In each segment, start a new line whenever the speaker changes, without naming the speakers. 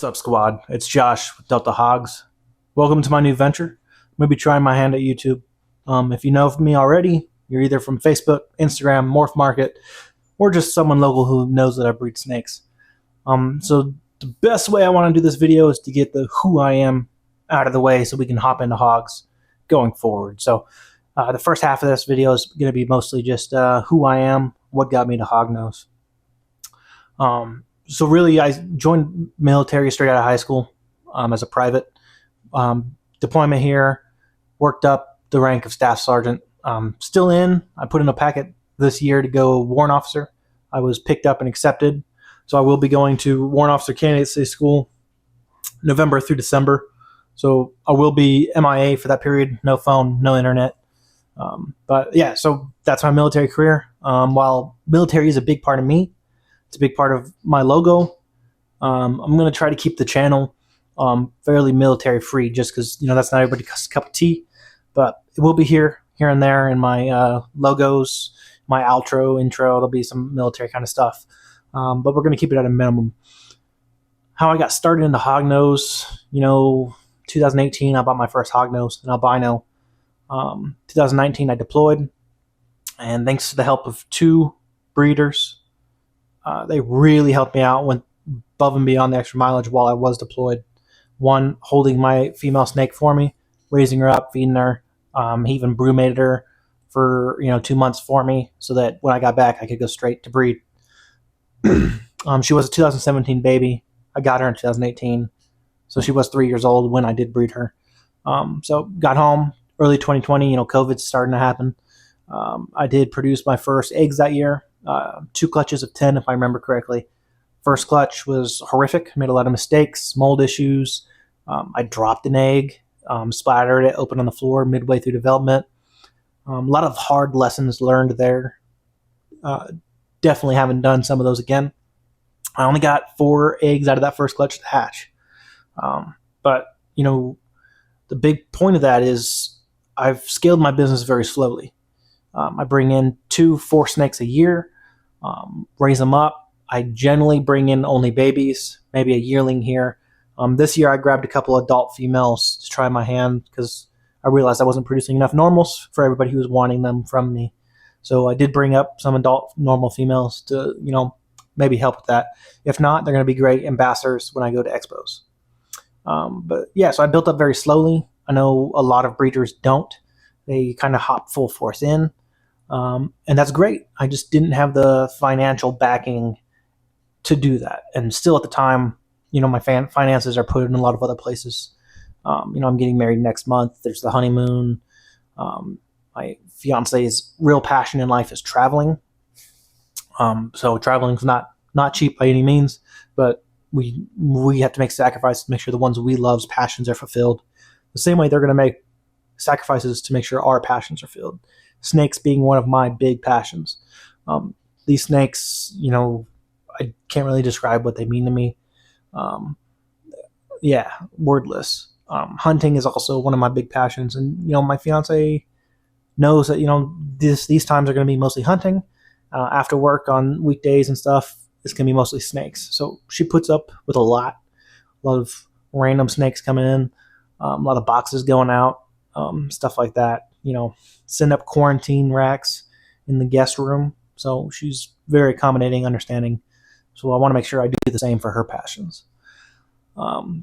What's up, squad? It's Josh with DeltaHogz. Welcome to my new venture. I'm going to be trying my hand at YouTube. If you know me already, you're either from Facebook, Instagram, Morph Market, or just someone local who knows that I breed snakes. So the best way I want to do this video is to get the who I am out of the way so we can hop into Hogz going forward. So the first half of this video is going to be mostly just who I am, what got me to Hognose. So really, I joined military straight out of high school as a private. Deployment here, worked up the rank of staff sergeant. Still in. I put in a packet this year to go warrant officer. I was picked up and accepted. So I will be going to warrant officer candidacy school November through December. So I will be MIA for that period. No phone, no internet. But yeah, so that's my military career. While military is a big part of me, it's a big part of my logo. I'm going to try to keep the channel fairly military free just because, that's not everybody's cup of tea. But it will be here and there in my logos, my outro, intro. There'll be some military kind of stuff. But we're going to keep it at a minimum. How I got started into Hognose, 2018, I bought my first Hognose, an albino. 2019, I deployed. And thanks to the help of two breeders, they really helped me out, went above and beyond the extra mileage while I was deployed. One holding my female snake for me, raising her up, feeding her. He even brumated her for 2 months for me so that when I got back I could go straight to breed. She was a 2017 baby. I got her in 2018, so she was 3 years old when I did breed her. So got home early 2020. COVID's starting to happen. I did produce my first eggs that year. 2 clutches of 10, if I remember correctly. First clutch was horrific. Made a lot of mistakes, mold issues. I dropped an egg, splattered it, open on the floor midway through development. A lot of hard lessons learned there. Definitely haven't done some of those again. I only got 4 eggs out of that first clutch to hatch. But the big point of that is I've scaled my business very slowly. I bring in 2-4 snakes a year, raise them up. I generally bring in only babies, maybe a yearling here. This year I grabbed a couple adult females to try my hand because I realized I wasn't producing enough normals for everybody who was wanting them from me. So I did bring up some adult normal females to, maybe help with that. If not, they're going to be great ambassadors when I go to expos. But yeah, so I built up very slowly. I know a lot of breeders don't. They kind of hop full force in. And that's great. I just didn't have the financial backing to do that. And still at the time, my finances are put in a lot of other places. I'm getting married next month. There's the honeymoon. My fiance's real passion in life is traveling. So traveling's not cheap by any means, but we have to make sacrifices to make sure the ones we love's passions are fulfilled. The same way they're going to make sacrifices to make sure our passions are filled. Snakes being one of my big passions. These snakes, I can't really describe what they mean to me. Yeah, wordless. Hunting is also one of my big passions, and my fiance knows that these times are going to be mostly hunting. After work on weekdays and stuff, it's going to be mostly snakes. So she puts up with a lot of random snakes coming in, a lot of boxes going out, stuff like that. Send up quarantine racks in the guest room. So she's very accommodating, understanding. So I want to make sure I do the same for her passions.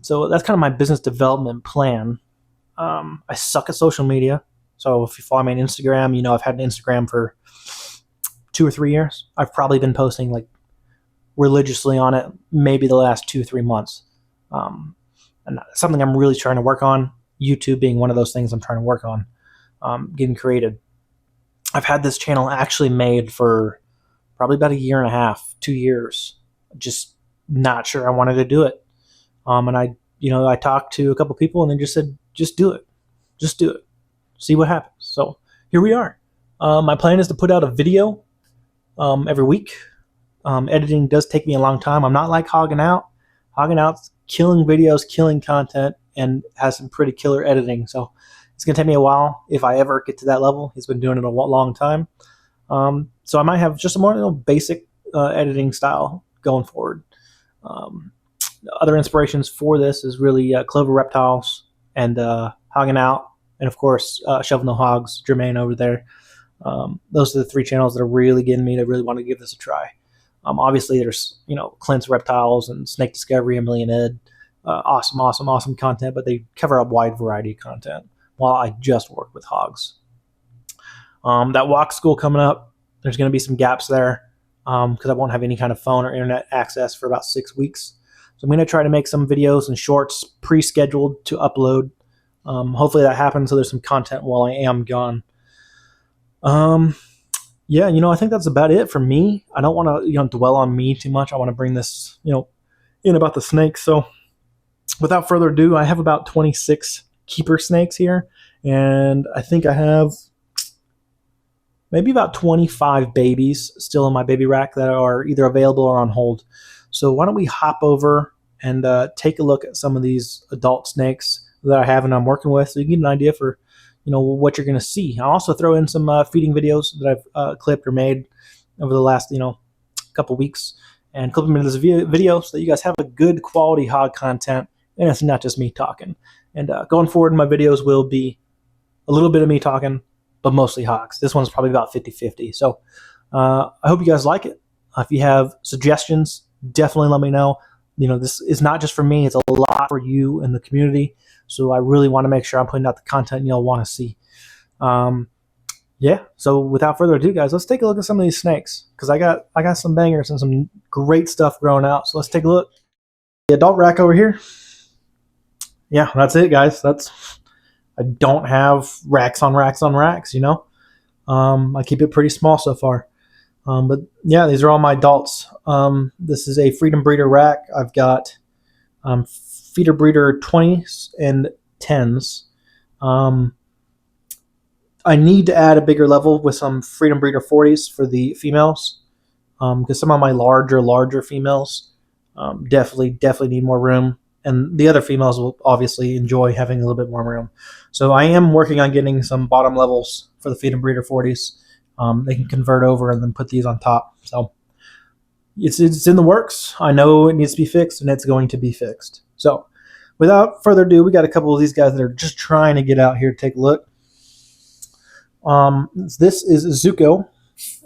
So that's kind of my business development plan. I suck at social media. So if you follow me on Instagram, I've had an Instagram for 2 or 3 years. I've probably been posting religiously on it maybe the last 2-3 months. And that's something I'm really trying to work on. YouTube being one of those things I'm trying to work on. Getting created. I've had this channel actually made for probably about 1.5 years, 2 years. Just not sure I wanted to do it. And I talked to a couple people and they just said, just do it. Just do it. See what happens. So here we are. My plan is to put out a video every week. Editing does take me a long time. I'm not like Hogging Out. Hogging Out's killing videos, killing content, and has some pretty killer editing. So it's going to take me a while if I ever get to that level. He's been doing it a long time. So I might have just a more basic editing style going forward. other inspirations for this is really Clover Reptiles and Hogging Out, and of course Shovel No Hogz, Jermaine over there. Those are the three channels that are really getting me to really want to give this a try. Obviously, there's Clint's Reptiles and Snake Discovery, Emily and Ed. Awesome content, but they cover a wide variety of content. While I just work with Hogz. That walk school coming up, there's going to be some gaps there because I won't have any kind of phone or internet access for about 6 weeks. So I'm going to try to make some videos and shorts pre-scheduled to upload. Hopefully that happens so there's some content while I am gone. Yeah, I think that's about it for me. I don't want to dwell on me too much. I want to bring this in about the snakes. So without further ado, I have about 26 keeper snakes here, and I think I have maybe about 25 babies still in my baby rack that are either available or on hold. So why don't we hop over and take a look at some of these adult snakes that I have and I'm working with, so you can get an idea for what you're going to see. I'll also throw in some feeding videos that I've clipped or made over the last couple weeks, and clip them into this video so that you guys have a good quality hog content, and it's not just me talking. And going forward, my videos will be a little bit of me talking, but mostly hogs. This one's probably about 50-50. So I hope you guys like it. If you have suggestions, definitely let me know. This is not just for me. It's a lot for you and the community. So I really want to make sure I'm putting out the content you'll want to see. Yeah, so without further ado, guys, let's take a look at some of these snakes, because I got some bangers and some great stuff growing out. So let's take a look. The adult rack over here. Yeah, that's it, guys. I don't have racks on racks on racks, I keep it pretty small so far. But yeah, these are all my adults. This is a Freedom Breeder rack. I've got Feeder Breeder 20s and 10s. I need to add a bigger level with some Freedom Breeder 40s for the females, because some of my larger females definitely need more room. And the other females will obviously enjoy having a little bit more room. So I am working on getting some bottom levels for the Feed and Breeder 40s. They can convert over and then put these on top. So it's in the works. I know it needs to be fixed, and it's going to be fixed. So without further ado, we got a couple of these guys that are just trying to get out here to take a look. This is Zuko,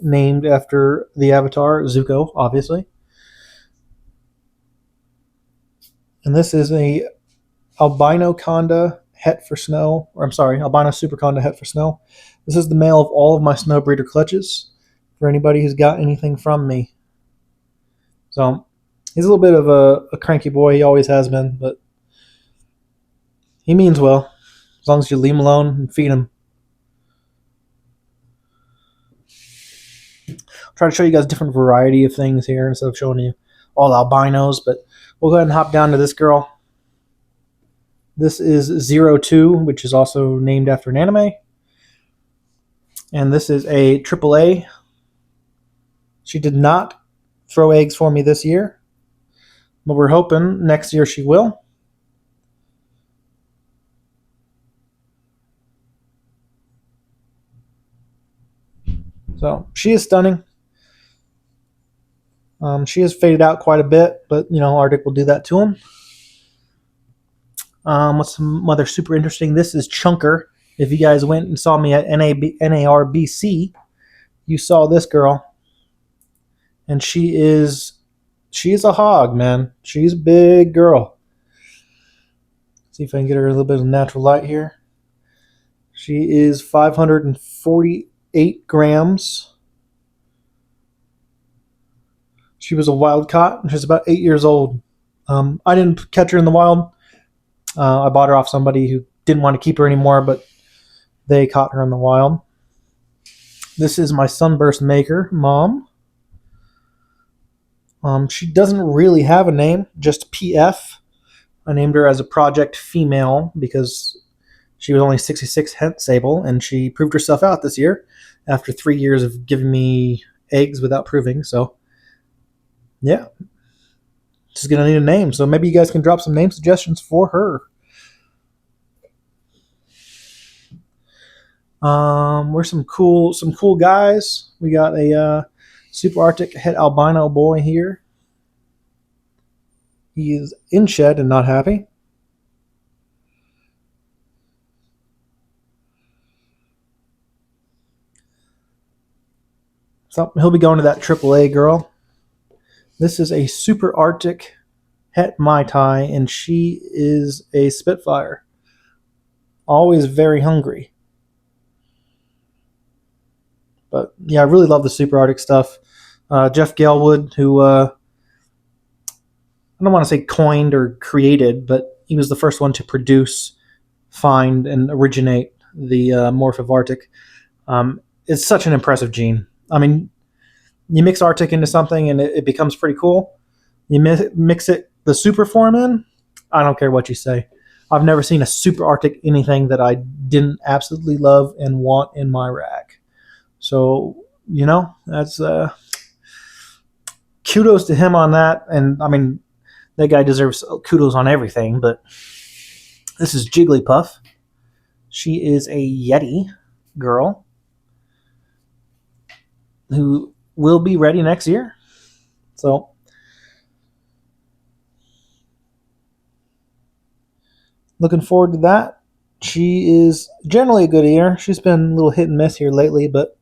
named after the avatar Zuko, obviously. And this is a albino conda het for snow, or I'm sorry, albino super conda het for snow. This is the male of all of my snow breeder clutches, for anybody who's got anything from me. So he's a little bit of a cranky boy. He always has been, but he means well, as long as you leave him alone and feed him. I'll try to show you guys a different variety of things here instead of showing you all albinos, but we'll go ahead and hop down to this girl. This is 02, which is also named after an anime. And this is a AAA. She did not throw eggs for me this year, but we're hoping next year she will. So she is stunning. She has faded out quite a bit, but Arctic will do that to him. What's some other super interesting? This is Chunker. If you guys went and saw me at NARBC, you saw this girl, and she is a hog, man. She's a big girl. See if I can get her a little bit of natural light here. She is 548 grams. She was a wild caught. She's about 8 years old. I didn't catch her in the wild. I bought her off somebody who didn't want to keep her anymore, but they caught her in the wild. This is my Sunburst Maker mom. She doesn't really have a name, just PF. I named her as a project female because she was only 66 hent sable, and she proved herself out this year after 3 years of giving me eggs without proving. So yeah, she's gonna need a name. So maybe you guys can drop some name suggestions for her. We're some cool guys. We got a Super Arctic het albino boy here. He is in shed and not happy. So he'll be going to that AAA girl. This is a Super Arctic Het Mai Tai, and she is a Spitfire. Always very hungry. But yeah, I really love the Super Arctic stuff. Jeff Galewood, who I don't want to say coined or created, but he was the first one to produce, find, and originate the Morph of Arctic. It's such an impressive gene. I mean, you mix Arctic into something and it becomes pretty cool. You mix it the super form in, I don't care what you say. I've never seen a Super Arctic anything that I didn't absolutely love and want in my rack. So, you know, that's kudos to him on that. And I mean, that guy deserves kudos on everything, but this is Jigglypuff. She is a Yeti girl who will be ready next year. So, looking forward to that. She is generally a good eater. She's been a little hit and miss here lately, but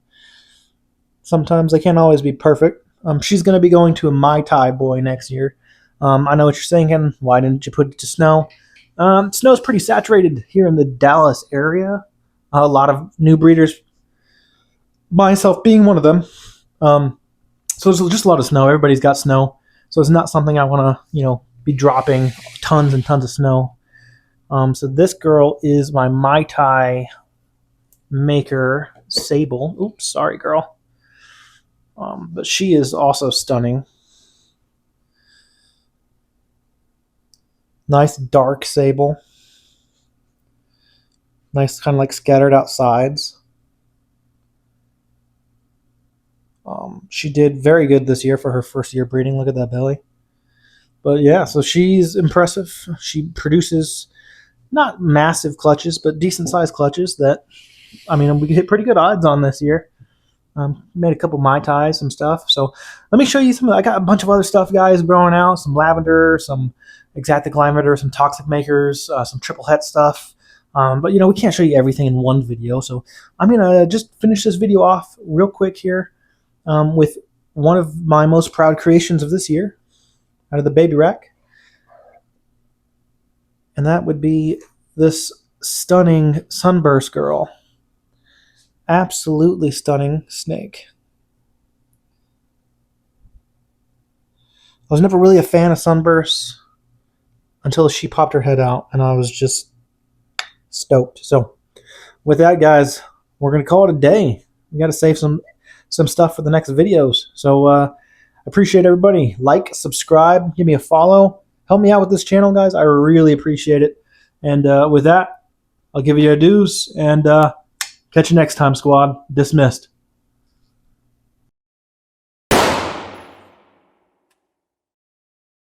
sometimes they can't always be perfect. She's going to be going to a Mai Tai boy next year. I know what you're thinking. Why didn't you put it to snow? Snow's pretty saturated here in the Dallas area. A lot of new breeders, myself being one of them. So there's just a lot of snow. Everybody's got snow. So it's not something I want to, be dropping tons and tons of snow. So this girl is my Mai Tai maker, Sable. Oops, sorry, girl. But she is also stunning. Nice dark sable. Nice kind of like scattered out sides. She did very good this year for her first year breeding. Look at that belly. But yeah, so she's impressive. She produces not massive clutches, but decent sized clutches that, I mean, we hit pretty good odds on this year. Made a couple Mai Tais, some stuff. So let me show you some. I got a bunch of other stuff, guys, growing out. Some lavender, some exactic lavender, some toxic makers, some triple het stuff. But, we can't show you everything in one video. So I'm going to just finish this video off real quick here with one of my most proud creations of this year out of the baby rack. And that would be this stunning Sunburst girl. Absolutely stunning snake. I was never really a fan of Sunbursts until she popped her head out, and I was just stoked. So with that, guys, we're going to call it a day. We got to save some stuff for the next videos. So appreciate everybody. Like, subscribe, give me a follow. Help me out with this channel, guys. I really appreciate it. And with that, I'll give you your dues, and catch you next time, squad. Dismissed.